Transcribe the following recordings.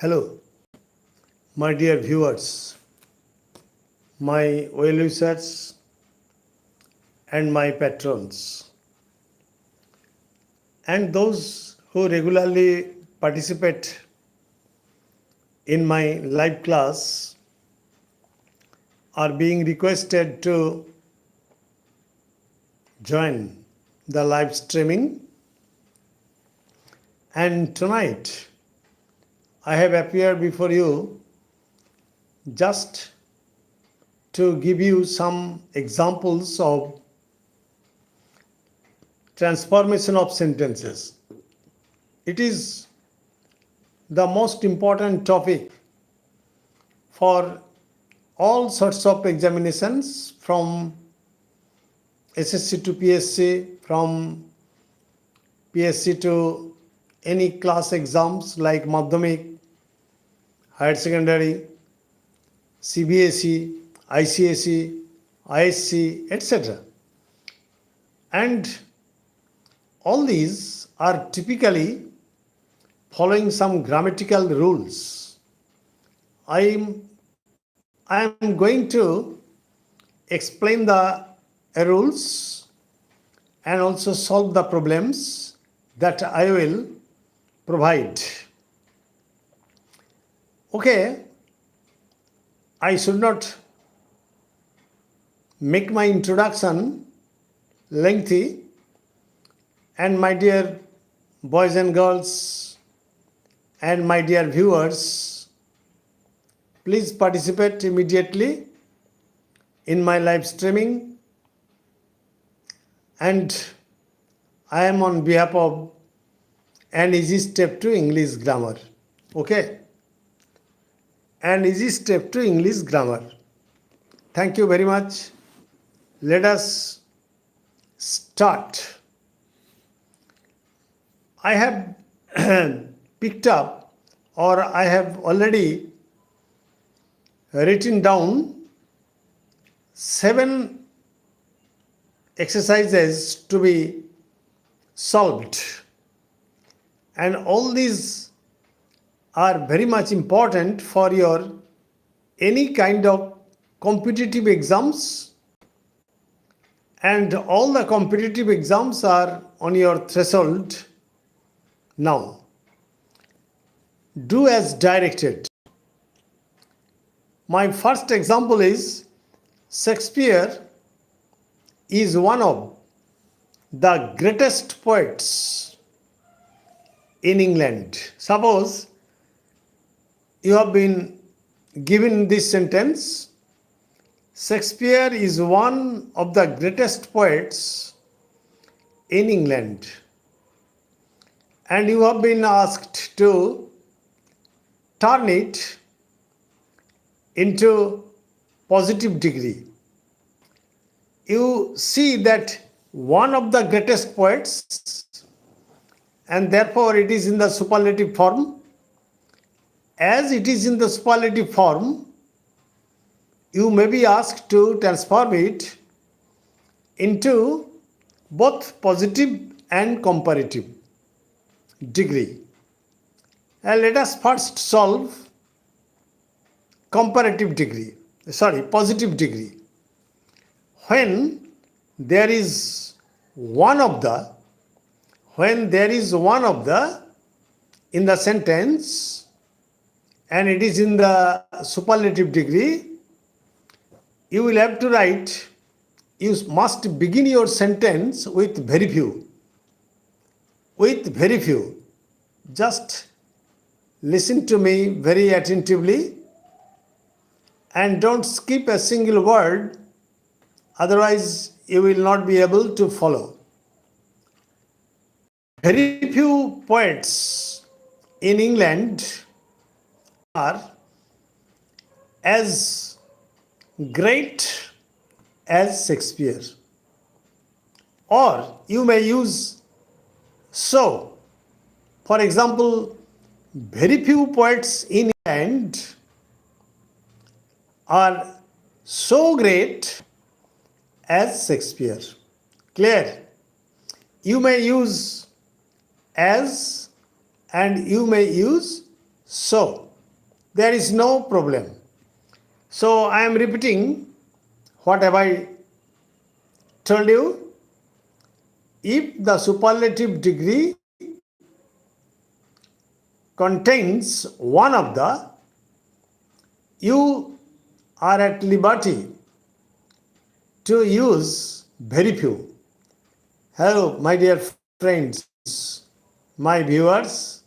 Hello, my dear viewers, my well wishers, and my patrons, and those who regularly participate in my live class are being requested to join the live streaming. And tonight, I have appeared before you just to give you some examples of transformation of sentences. It is the most important topic for all sorts of examinations from SSC to PSC, from PSC to any class exams like Madhyamik, Higher Secondary, CBSE, ICSE, ISC, etc. And all these are typically following some grammatical rules. I am going to explain the rules and also solve the problems that I will provide. Okay, I should not make my introduction lengthy, and my dear boys and girls and my dear viewers, please participate immediately in my live streaming, and I am on behalf of An Easy Step to English Grammar. Okay? An Easy Step to English Grammar. Thank you very much. Let us start. I have picked up, or I have already written down 7 exercises to be solved, and all these are very much important for your any kind of competitive exams, and all the competitive exams are on your threshold now. Do as directed. My first example is Shakespeare is one of the greatest poets in England. Suppose you have been given this sentence: Shakespeare is one of the greatest poets in England, and you have been asked to turn it into positive degree. You see that one of the greatest poets, and therefore it is in the superlative form. As it is in the superlative form, you may be asked to transform it into both positive and comparative degree. And let us first solve positive degree. When there is one of the in the sentence and it is in the superlative degree, you will have to write, you must begin your sentence with very few. With very few. Just listen to me very attentively and don't skip a single word, otherwise you will not be able to follow. Very few poets in England are as great as Shakespeare. Or you may use so. For example, very few poets in England are so great as Shakespeare. Clear? You may use as and you may use so. there is no problem. So I am repeating what have I told you. If the superlative degree contains one of the, you are at liberty to use very few. Hello, my dear friends, my viewers.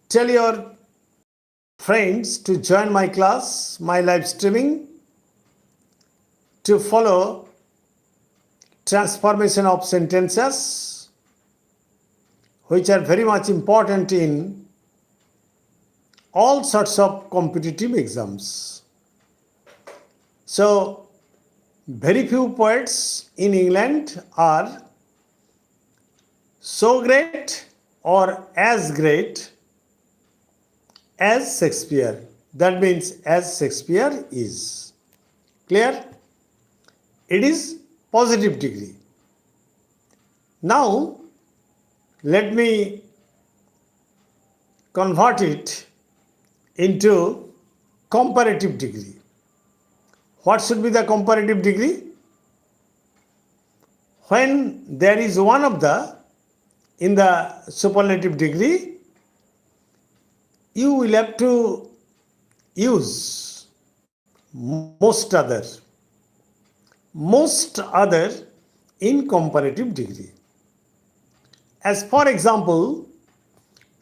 Tell your friends to join my class, my live streaming, to follow transformation of sentences, which are very much important in all sorts of competitive exams. So, very few poets in England are so great or as great as Shakespeare. That means as Shakespeare is. Clear? It is positive degree. Now, let me convert it into comparative degree. What should be the comparative degree? When there is one of the in the superlative degree, you will have to use most other in comparative degree. As for example,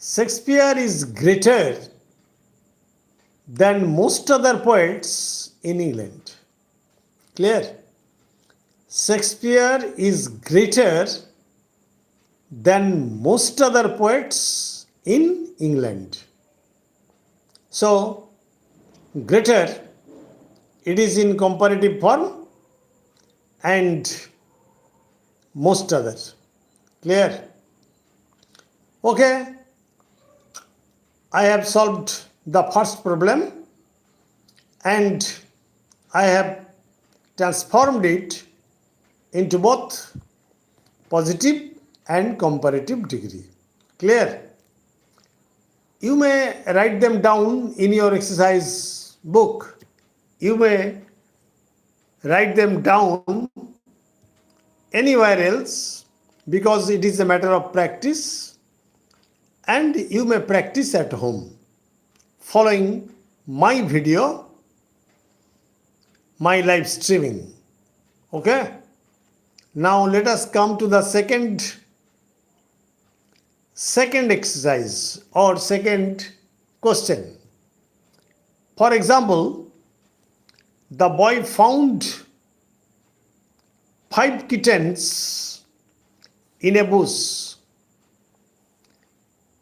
Shakespeare is greater than most other poets in England. Clear? Shakespeare is greater than most other poets in England. So, greater, it is in comparative form, and most other. Clear? Okay, I have solved the first problem and I have transformed it into both positive and comparative degree. Clear? You may write them down in your exercise book. You may write them down anywhere else because it is a matter of practice, and you may practice at home following my video, my live streaming. Okay? Now let us come to the second exercise or second question. For example, the boy found 5 kittens in a bush.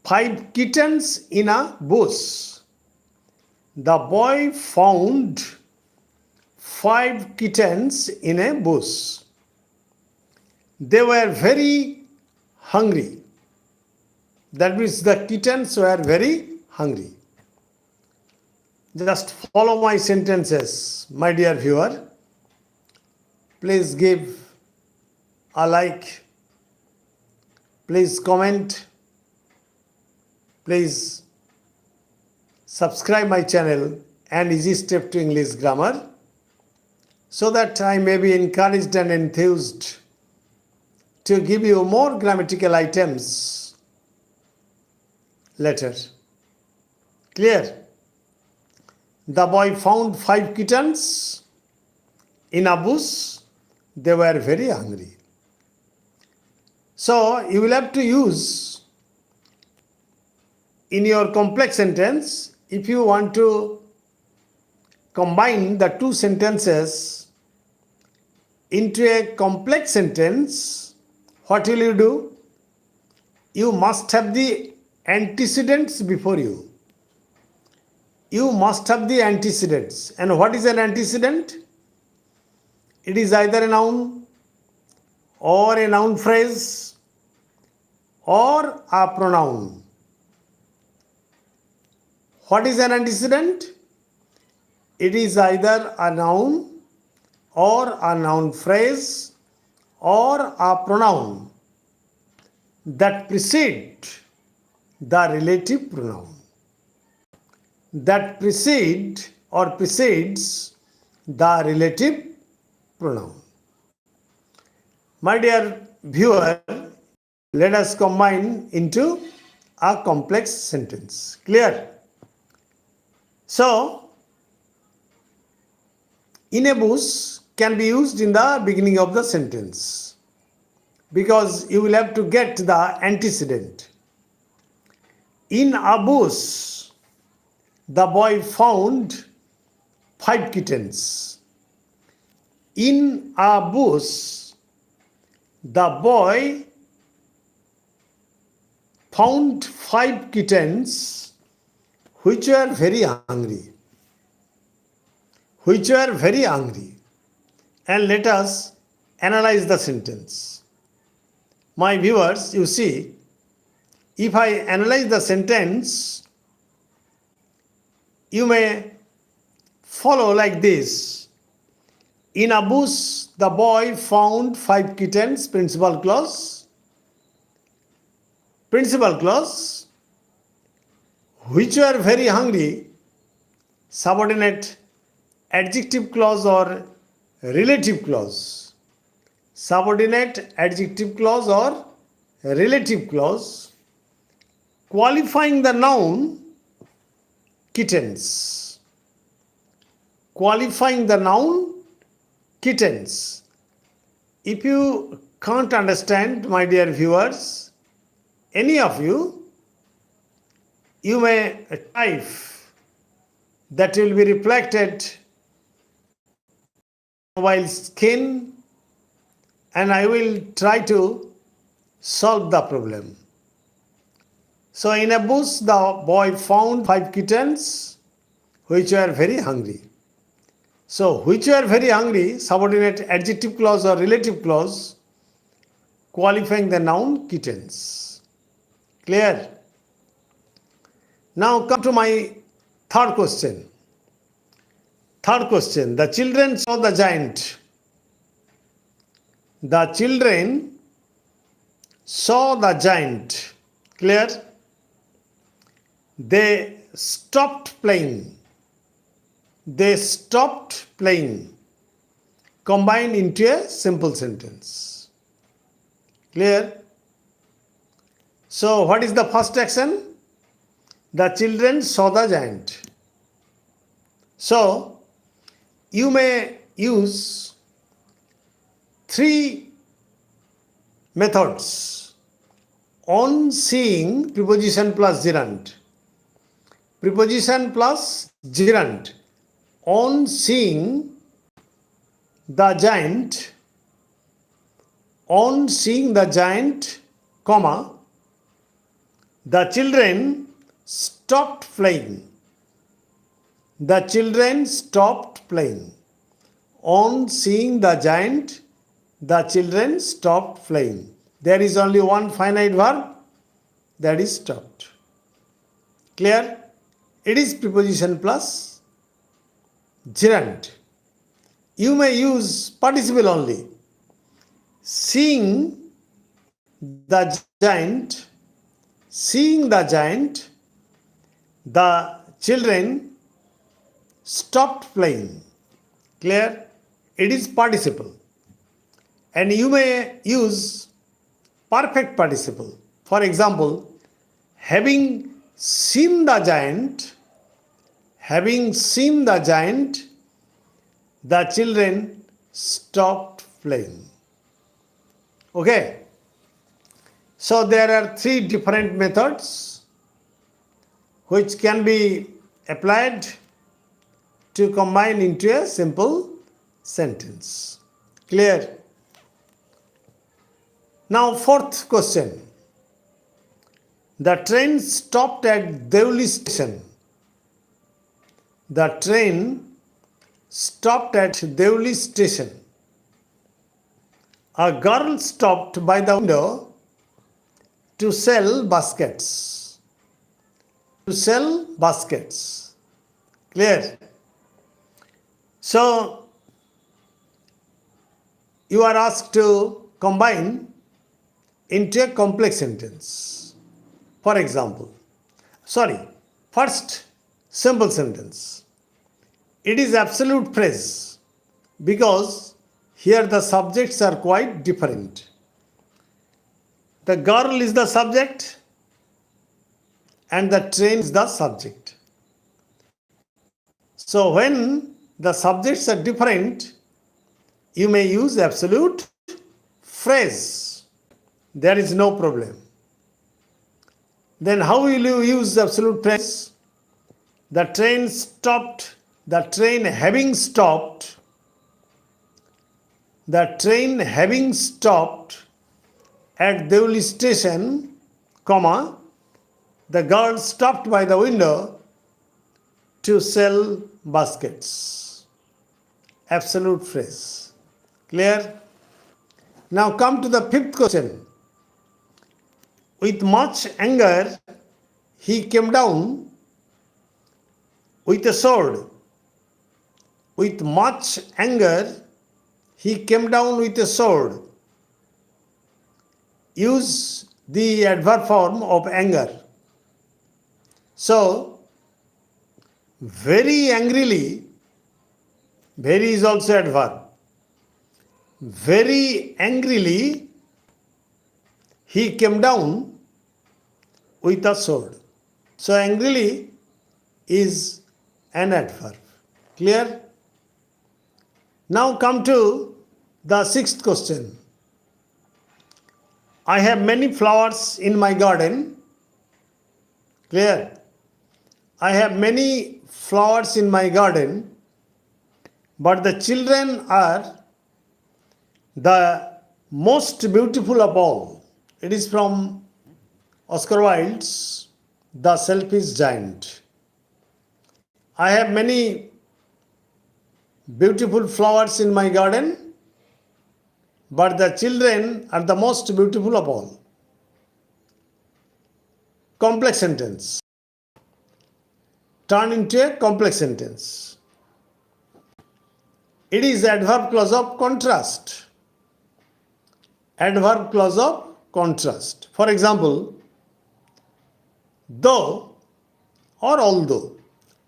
5 kittens in a bush. The boy found 5 kittens in a bush. They were very hungry. That means the kittens were very hungry. Just follow my sentences, my dear viewer. Please give a like. Please comment. Please subscribe my channel and Easy Step to English Grammar so that I may be encouraged and enthused to give you more grammatical items later. Clear? The boy found 5 kittens in a bush. They were very hungry. So you will have to use in your complex sentence, if you want to combine the two sentences into a complex sentence, what will you do? You must have the antecedents before you. You must have the antecedents. And what is an antecedent? It is either a noun or a noun phrase or a pronoun. What is an antecedent? It is either a noun or a noun phrase or a pronoun that precede the relative pronoun. that precede or precedes the relative pronoun. My dear viewer, let us combine into a complex sentence. Clear? So, in a bush can be used in the beginning of the sentence because you will have to get the antecedent. In a bush, the boy found 5 kittens. In a bush, the boy found 5 kittens which were very hungry. Which were very hungry. And let us analyze the sentence. My viewers, you see, if I analyze the sentence, you may follow like this. In a bush, the boy found 5 kittens, principal clause. Principal clause, which were very hungry, subordinate adjective clause or relative clause. Subordinate adjective clause or relative clause qualifying the noun kittens. Qualifying the noun kittens. If you can't understand, my dear viewers, any of you, you may type that will be reflected mobile screen and I will try to solve the problem. So in a bush, the boy found 5 kittens which were very hungry. So which were very hungry, subordinate adjective clause or relative clause qualifying the noun kittens. Clear? Now come to my third question. Third question. The children saw the giant. The children saw the giant. Clear? They stopped playing. They stopped playing. Combined into a simple sentence. Clear? So what is the first action? The children saw the giant. So you may use 3 methods. On seeing, preposition plus gerund. Preposition plus gerund. On seeing the giant, on seeing the giant, comma, the children stopped playing. The children stopped playing. On seeing the giant, the children stopped playing. There is only one finite verb, that is stopped. Clear? It is preposition plus gerund. You may use participle only. Seeing the giant, seeing the giant, the children stopped playing. Clear? It is participle. And you may use perfect participle. For example, having seen the giant, having seen the giant, the children stopped playing. Okay? So there are 3 different methods which can be applied to combine into a simple sentence. Clear? Now, fourth question. The train stopped at Deuli station. The train stopped at Deuli station. A girl stopped by the window to sell baskets. To sell baskets. Clear? So, you are asked to combine into a complex sentence. For example, first Simple sentence. It is absolute phrase because here the subjects are quite different. The girl is the subject and the train is the subject. So when the subjects are different, you may use absolute phrase. There is no problem. Then how will you use absolute phrase? The train stopped, the train having stopped, the train having stopped at Deuli station, comma, the girl stopped by the window to sell baskets. Absolute phrase. Clear? Now come to the fifth question. With much anger, he came down with a sword. With much anger, he came down with a sword. Use the adverb form of anger. So, very angrily, very is also adverb. Very angrily, he came down with a sword. So, angrily is an adverb. Clear? Now come to the sixth question. I have many flowers in my garden. Clear? I have many flowers in my garden, but the children are the most beautiful of all. It is from Oscar Wilde's The Selfish Giant. I have many beautiful flowers in my garden, but the children are the most beautiful of all. Complex sentence. Turn into a complex sentence. It is adverb clause of contrast. Adverb clause of contrast. For example, though or although.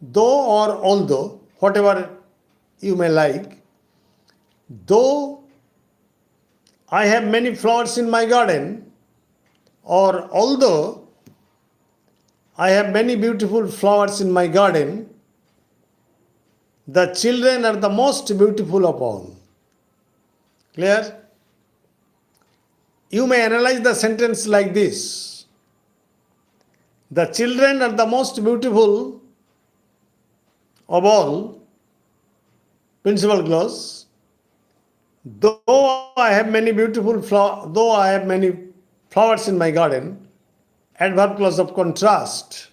Though or although, whatever you may like. Though I have many flowers in my garden, or although I have many beautiful flowers in my garden, the children are the most beautiful of all. Clear? You may analyze the sentence like this. The children are the most beautiful of all, principal clause. Though I have many flowers in my garden, adverb clause of contrast,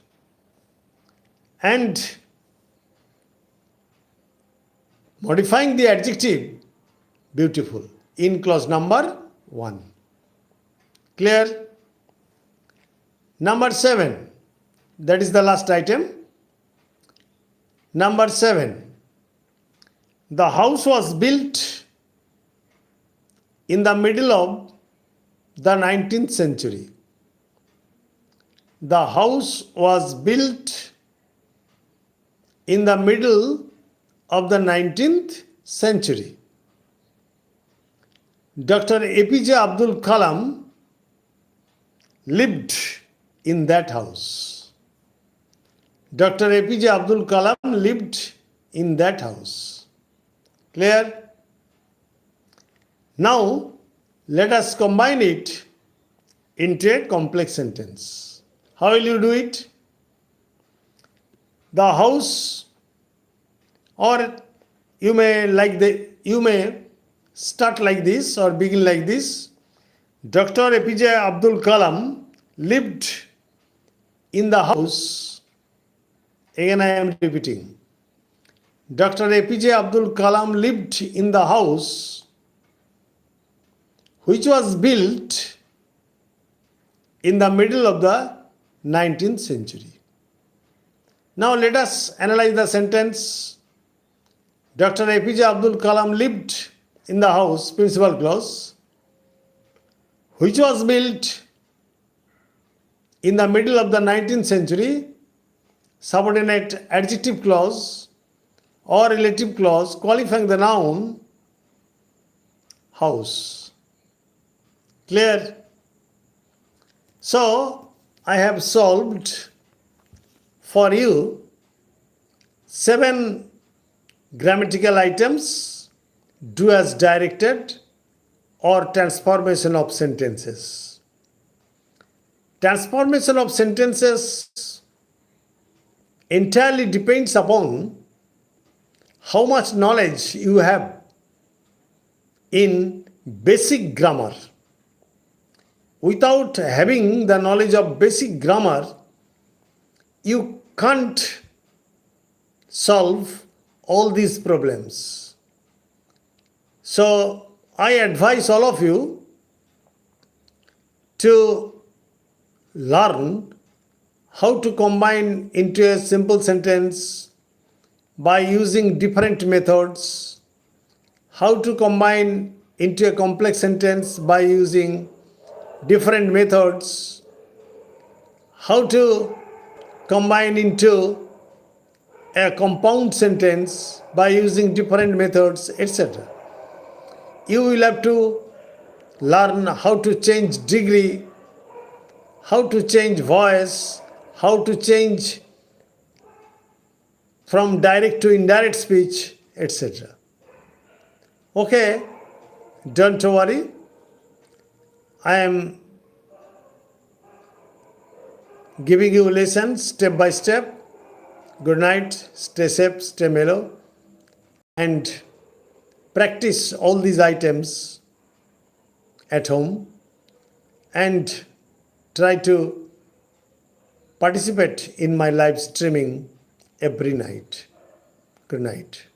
and modifying the adjective beautiful in clause number 1. Clear? Number 7, that is the last item. Number 7, the house was built in the middle of the 19th century. The house was built in the middle of the 19th century. Dr. APJ Abdul Kalam lived in that house. Dr. APJ Abdul Kalam lived in that house. Clear? Now, let us combine it into a complex sentence. How will you do it? The house, or you may start like this or begin like this. Dr. APJ Abdul Kalam lived in the house. Again I am repeating. Dr. APJ Abdul Kalam lived in the house which was built in the middle of the 19th century. Now let us analyze the sentence. Dr. APJ Abdul Kalam lived in the house, principal clause, which was built in the middle of the 19th century, subordinate adjective clause or relative clause qualifying the noun house. Clear? So, I have solved for you 7 grammatical items: do as directed or transformation of sentences. Transformation of sentences entirely depends upon how much knowledge you have in basic grammar. Without having the knowledge of basic grammar, you can't solve all these problems. So, I advise all of you to learn how to combine into a simple sentence by using different methods, how to combine into a complex sentence by using different methods, how to combine into a compound sentence by using different methods, etc. You will have to learn how to change degree, how to change voice, how to change from direct to indirect speech, etc. Okay, don't worry. I am giving you lessons step by step. Good night, stay safe, stay mellow, and practice all these items at home and try to participate in my live streaming every night. Good night.